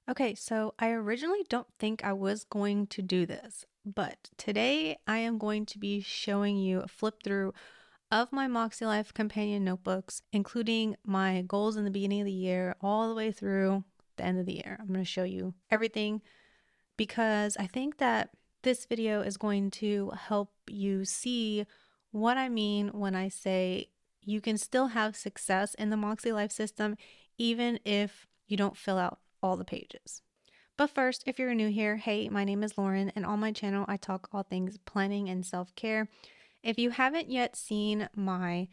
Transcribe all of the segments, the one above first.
Okay, so I originally don't think I was going to do this, but today I am going to be showing you a flip through of my MakseLife Companion Notebooks, including my goals in the beginning of the year all the way through the end of the year. I'm going to show you everything because I think that this video is going to help you see what I mean when I say you can still have success in the MakseLife system even if you don't fill out all the pages. But first, if you're new here, hey, my name is Lauren, and on my channel, I talk all things planning and self-care. If you haven't yet seen my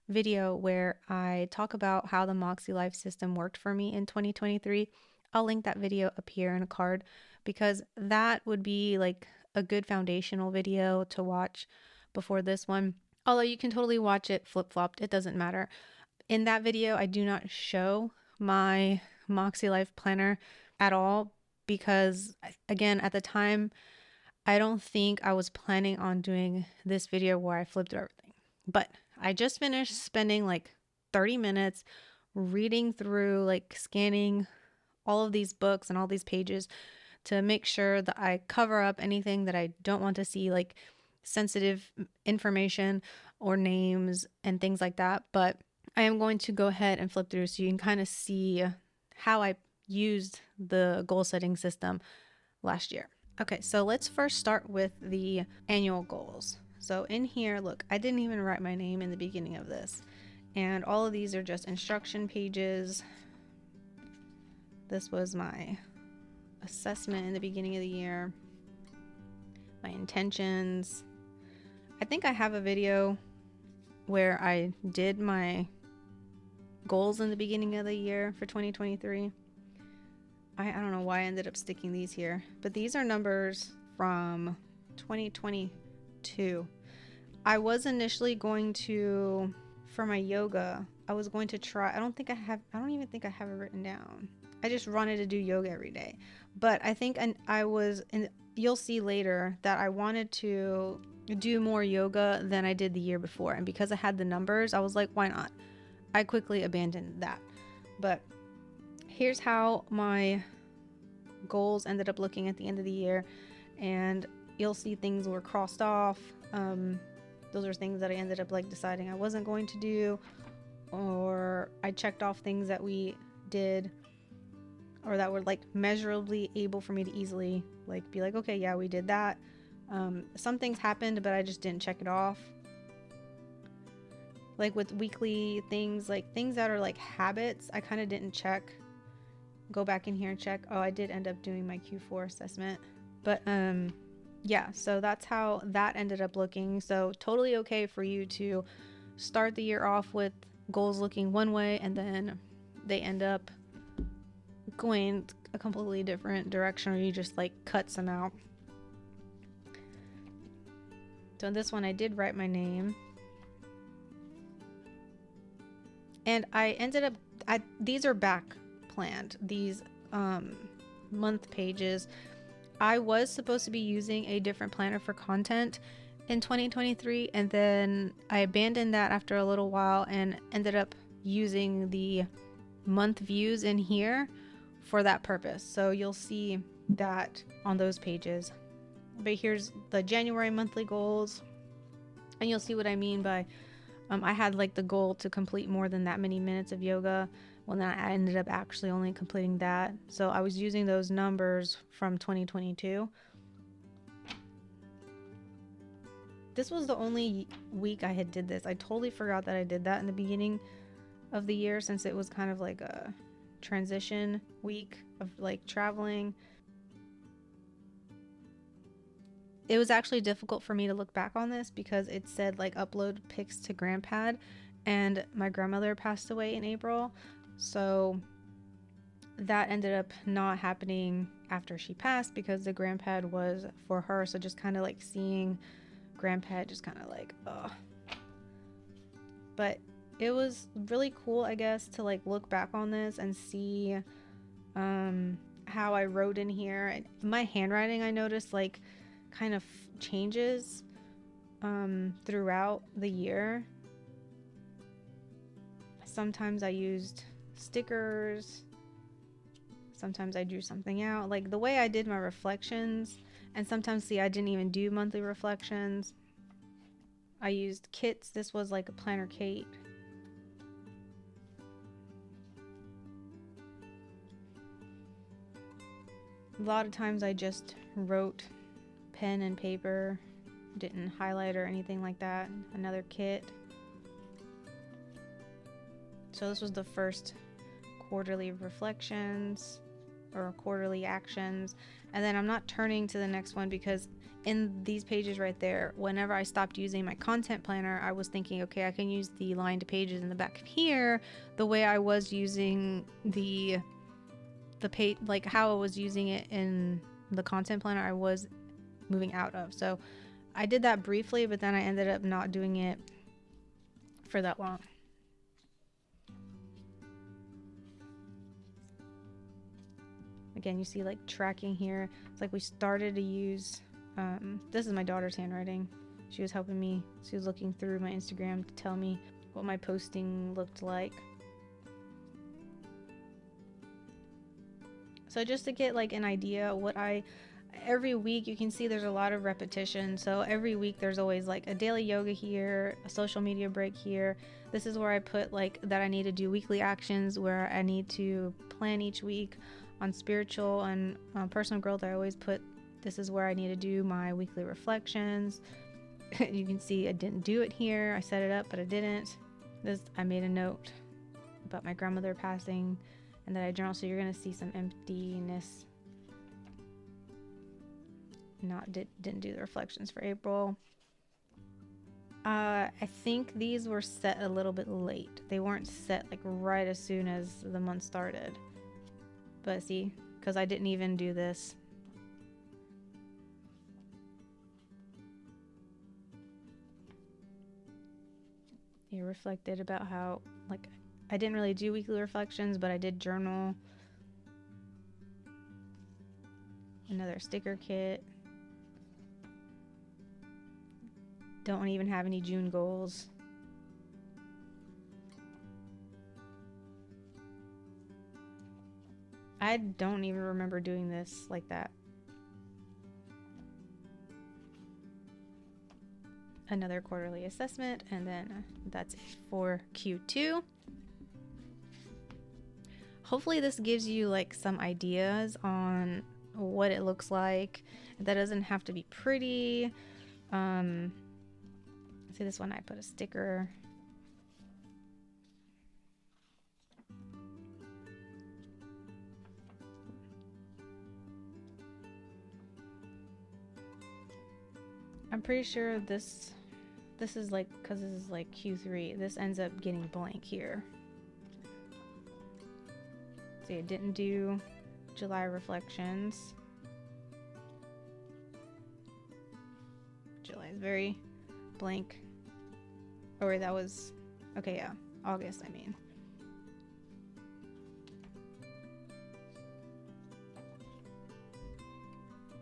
video where I talk about how the MakseLife system worked for me in 2023, I'll link that video up here in a card because that would be like a good foundational video to watch before this one. Although you can totally watch it flip-flopped, it doesn't matter. In that video, I do not show my MakseLife planner at all because, again, at the time, I don't think I was planning on doing this video where I flipped through everything. But I just finished spending like 30 minutes reading through, like scanning all of these books and all these pages to make sure that I cover up anything that I don't want to see, like sensitive information or names and things like that. But I am going to go ahead and flip through so you can kind of see how I used the goal setting system last year. Okay, so let's first start with the annual goals. So in here, look, I didn't even write my name in the beginning of this. And all of these are just instruction pages. This was my assessment in the beginning of the year, my intentions. I think I have a video where I did my goals in the beginning of the year for 2023. I don't know why I ended up sticking these here, but these are numbers from 2022. I was initially going to, for my yoga, I was going to try, I don't even think I have it written down. I just wanted to do yoga every day. But I think you'll see later that I wanted to do more yoga than I did the year before. And because I had the numbers, I was like, why not? I quickly abandoned that. But here's how my goals ended up looking at the end of the year, and you'll see things were crossed off. Those are things that I ended up like deciding I wasn't going to do, or I checked off things that we did or that were like measurably able for me to easily like be like, okay, yeah, we did that. Some things happened, but I just didn't check it off. Like with weekly things, like things that are like habits, I kind of didn't go back in here and check. Oh, I did end up doing my Q4 assessment. But yeah, so that's how that ended up looking. So totally okay for you to start the year off with goals looking one way and then they end up going a completely different direction, or you just like cut some out. So in this one I did write my name. And I ended up, these are back planned, these month pages. I was supposed to be using a different planner for content in 2023, and then I abandoned that after a little while and ended up using the month views in here for that purpose. So you'll see that on those pages. But here's the January monthly goals, and you'll see what I mean by I had like the goal to complete more than that many minutes of yoga. Well, then I ended up actually only completing that. So I was using those numbers from 2022. This was the only week I had did this. I totally forgot that I did that in the beginning of the year, since it was kind of like a transition week of like traveling. It was actually difficult for me to look back on this because it said like upload pics to GrandPad, and my grandmother passed away in April. So that ended up not happening after she passed because the GrandPad was for her. So just kind of like seeing GrandPad just kind of like, ugh. But it was really cool, I guess, to like look back on this and see how I wrote in here. And my handwriting, I noticed, like kind of changes throughout the year. Sometimes I used stickers, Sometimes I drew something out. Like the way I did my reflections, and sometimes, see, I didn't even do monthly reflections. I used kits. This was like a planner kit. A lot of times I just wrote pen and paper, didn't highlight or anything like that. Another kit. So this was the first quarterly reflections or quarterly actions, and then I'm not turning to the next one because in these pages right there, whenever I stopped using my content planner, I was thinking, okay, I can use the lined pages in the back here the way I was using the page, like how I was using it in the content planner I was moving out of. So I did that briefly, but then I ended up not doing it for that long. Again, you see like tracking here. It's like we started to use, this is my daughter's handwriting. She was helping me. She was looking through my Instagram to tell me what my posting looked like. So just to get like an idea what every week you can see there's a lot of repetition. So every week there's always like a daily yoga here, a social media break here. This is where I put like that I need to do weekly actions, where I need to plan each week. On spiritual and personal growth, I always put this is where I need to do my weekly reflections. You can see I didn't do it here. I set it up, but I didn't. I made a note about my grandmother passing and that I journal, so you're going to see some emptiness. Didn't do the reflections for April. I think these were set a little bit late. They weren't set like right as soon as the month started. But see, because I didn't even do this. You reflected about how, like, I didn't really do weekly reflections, but I did journal. Another sticker kit. Don't even have any June goals. I don't even remember doing this like that. Another quarterly assessment, and then that's it for Q2. Hopefully this gives you like some ideas on what it looks like. That doesn't have to be pretty. See, this one I put a sticker. I'm pretty sure this is like, because this is like Q3, this ends up getting blank here. See, I didn't do July reflections. July is very blank. Oh wait, that was, okay, yeah, August, I mean.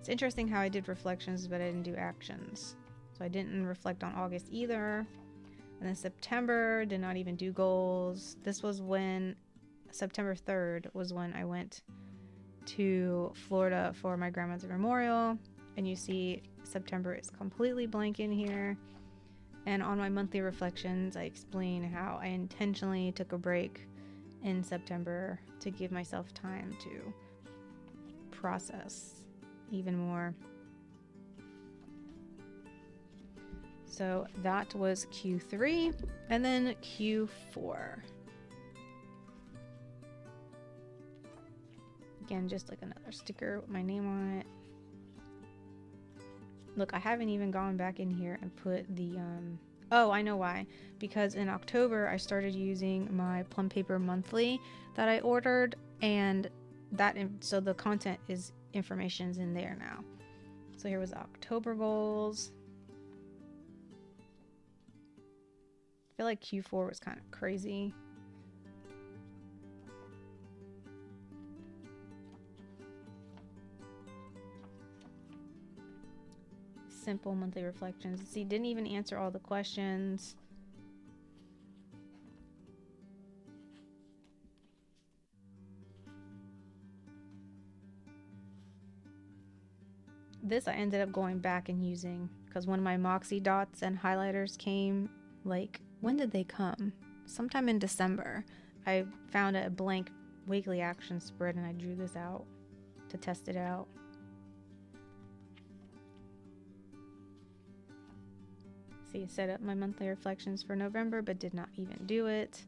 It's interesting how I did reflections, but I didn't do actions. So I didn't reflect on August either. And then September, did not even do goals. This was when, September 3rd was when I went to Florida for my grandmother's memorial. And you see September is completely blank in here. And on my monthly reflections, I explain how I intentionally took a break in September to give myself time to process even more. So that was Q3, and then Q4. Again, just like another sticker with my name on it. Look, I haven't even gone back in here and put the, oh, I know why. Because in October, I started using my Plum Paper Monthly that I ordered, and so the content is information's in there now. So here was October goals. I feel like Q4 was kind of crazy. Simple monthly reflections. See, didn't even answer all the questions. This I ended up going back and using because when my Moxie dots and highlighters came, like, when did they come? Sometime in December. I found a blank weekly action spread and I drew this out to test it out. See, I set up my monthly reflections for November but did not even do it.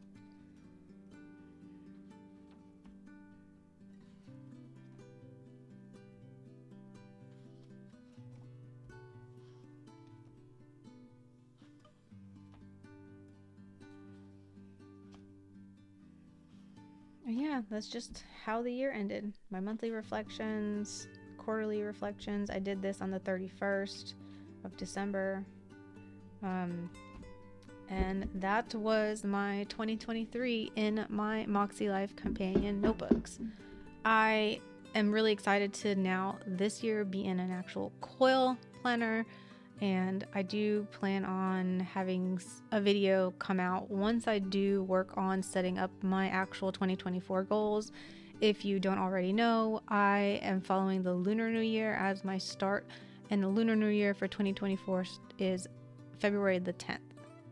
Yeah, that's just how the year ended. My monthly reflections, quarterly reflections. I did this on the 31st of December. And that was my 2023 in my MakseLife Companion Notebooks. I am really excited to now this year be in an actual coil planner, and I do plan on having a video come out once I do work on setting up my actual 2024 goals. If you don't already know, I am following the Lunar New Year as my start, and the Lunar New Year for 2024 is February the 10th.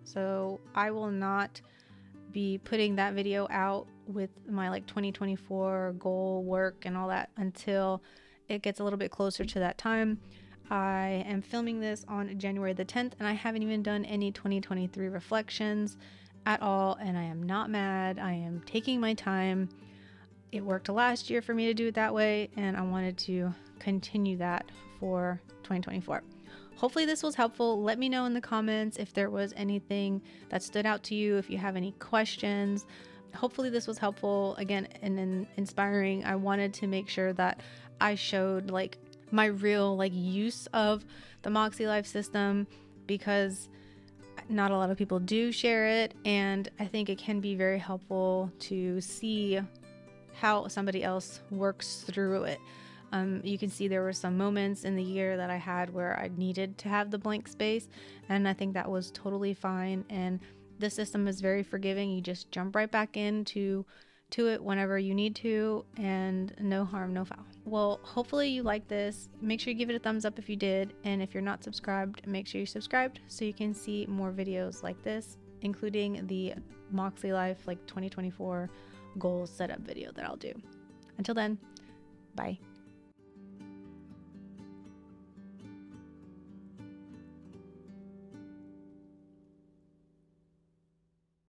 So I will not be putting that video out with my 2024 goal work and all that until it gets a little bit closer to that time. I am filming this on January the 10th and I haven't even done any 2023 reflections at all, and I am not mad. I am taking my time. It worked last year for me to do it that way, and I wanted to continue that for 2024. Hopefully this was helpful. Let me know in the comments if there was anything that stood out to you, if you have any questions. Hopefully this was helpful again and inspiring. I wanted to make sure that I showed my real use of the MakseLife system, because not a lot of people do share it, and I think it can be very helpful to see how somebody else works through it. You can see there were some moments in the year that I had where I needed to have the blank space, and I think that was totally fine. And the system is very forgiving. You just jump right back into it whenever you need to, and no harm, no foul. Well, hopefully you like this. Make sure you give it a thumbs up if you did, and if you're not subscribed, make sure you're subscribed so you can see more videos like this, including the MakseLife 2024 goals setup video that I'll do. Until then, bye.